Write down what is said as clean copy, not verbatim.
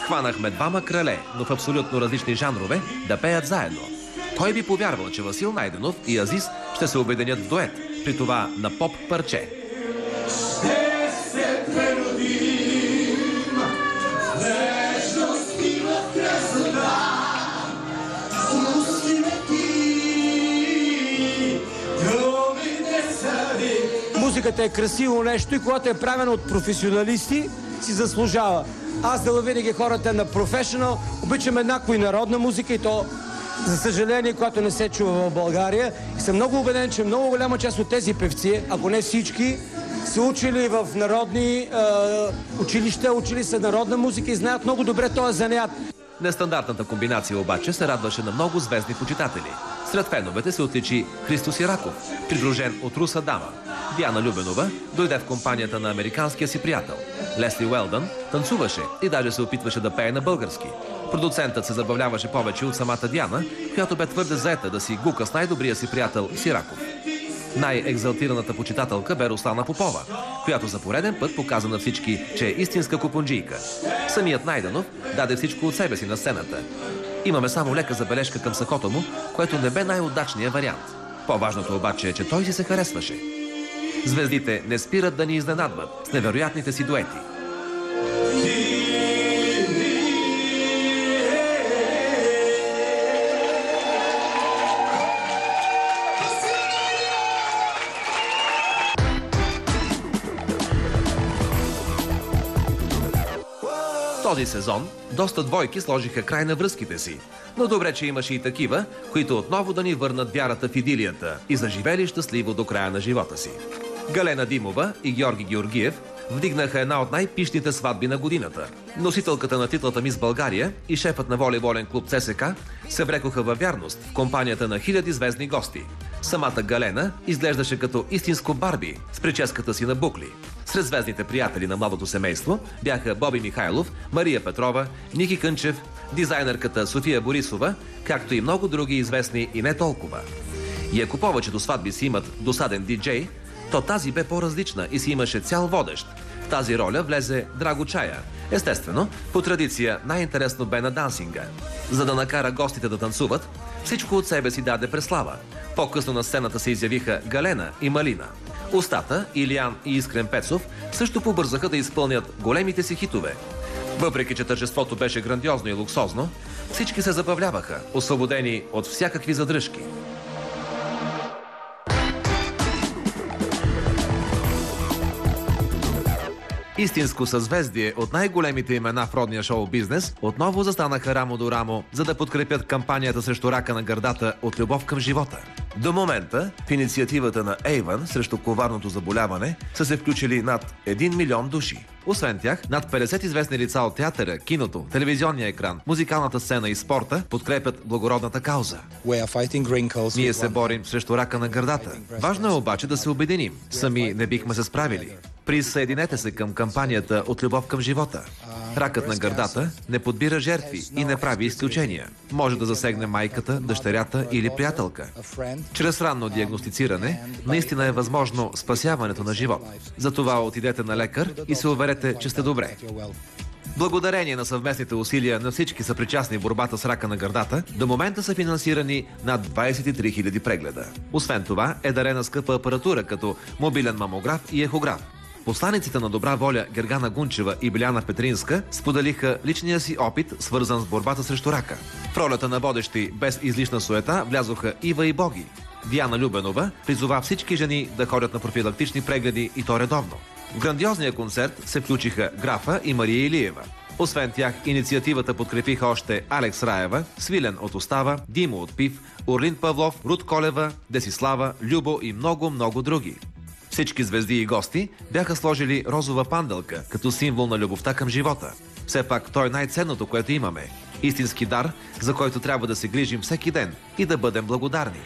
Хванахме двама крале, но в абсолютно различни жанрове, да пеят заедно. Кой би повярвал, че Васил Найденов и Азис ще се обединят в дует, при това на поп парче? Музиката е красиво нещо и когато е правена от професионалисти, си заслужава. Аз да винаги хората на професионал, обичам еднакво и народна музика и то, за съжаление, която не се чува в България. И съм много убеден, че много голяма част от тези певци, ако не всички, са учили в народни училища, учили са народна музика и знаят много добре този занят. Нестандартната комбинация обаче се радваше на много звездни почитатели. Сред феновете се отличи Христо Сираков, придружен от руса дама. Диана Любенова дойде в компанията на американския си приятел. Лесли Уелдън танцуваше и даже се опитваше да пее на български. Продуцентът се забавляваше повече от самата Диана, която бе твърде заета да си гука с най-добрия си приятел Сираков. Най-екзалтираната почитателка бе Руслана Попова, която за пореден път показа на всички, че е истинска купунджийка. Самият Найденов даде всичко от себе си на сцената. Имаме само лека забележка към сакото му, което не бе най-удачният вариант. По-важното обаче е, че той си се харесваше. Звездите не спират да ни изненадват с невероятните си дуети. Този сезон доста двойки сложиха край на връзките си. Но добре, че имаше и такива, които отново да ни върнат вярата в идилията и заживели щастливо до края на живота си. Галена Димова и Георги Георгиев вдигнаха една от най-пищните сватби на годината. Носителката на титлата Мис България и шефът на волейболен клуб ЦСК се врекоха във вярност в компанията на хиляди звездни гости. Самата Галена изглеждаше като истинско Барби с прическата си на букли. Сред звездните приятели на младото семейство бяха Боби Михайлов, Мария Петрова, Ники Кънчев, дизайнерката София Борисова, както и много други известни и не толкова. И ако повечето сватби си имат досаден диджей, то тази бе по-различна и си имаше цял водещ. В тази роля влезе Драго Чая. Естествено, по традиция най-интересно бе на дансинга. За да накара гостите да танцуват, всичко от себе си даде преслава. По-късно на сцената се изявиха Галена и Малина. Устата, Илиян и Искрен Пецов също побързаха да изпълнят големите си хитове. Въпреки че тържеството беше грандиозно и луксозно, всички се забавляваха, освободени от всякакви задръжки. Истинско съзвездие от най-големите имена в родния шоу-бизнес отново застанаха рамо до рамо, за да подкрепят кампанията срещу рака на гърдата от любов към живота. До момента в инициативата на Avon срещу коварното заболяване са се включили над 1 милион души. Освен тях, над 50 известни лица от театъра, киното, телевизионния екран, музикалната сцена и спорта подкрепят благородната кауза. Ние се борим срещу рака на гърдата. Важно е обаче да се обединим. Сами не бихме се справили. Присъединете се към кампанията от любов към живота. Ракът на гърдата не подбира жертви и не прави изключения. Може да засегне майката, дъщерята или приятелка. Чрез ранно диагностициране наистина е възможно спасяването на живот. Затова отидете на лекар и се уверете, че сте добре. Благодарение на съвместните усилия на всички съпричастни в борбата с рака на гърдата, до момента са финансирани над 23 000 прегледа. Освен това е дарена скъпа апаратура като мобилен мамограф и ехограф. Посланиците на добра воля Гергана Гунчева и Биляна Петринска споделиха личния си опит, свързан с борбата срещу рака. В ролята на водещи без излишна суета влязоха Ива и Боги. Диана Любенова призова всички жени да ходят на профилактични прегледи и то редовно. В грандиозния концерт се включиха Графа и Мария Илиева. Освен тях, инициативата подкрепиха още Алекс Раева, Свилен от Остава, Димо от Пив, Орлин Павлов, Руд Колева, Десислава, Любо и много други. Всички звезди и гости бяха сложили розова панделка като символ на любовта към живота. Все пак той е най-ценното, което имаме. Истински дар, за който трябва да се грижим всеки ден и да бъдем благодарни.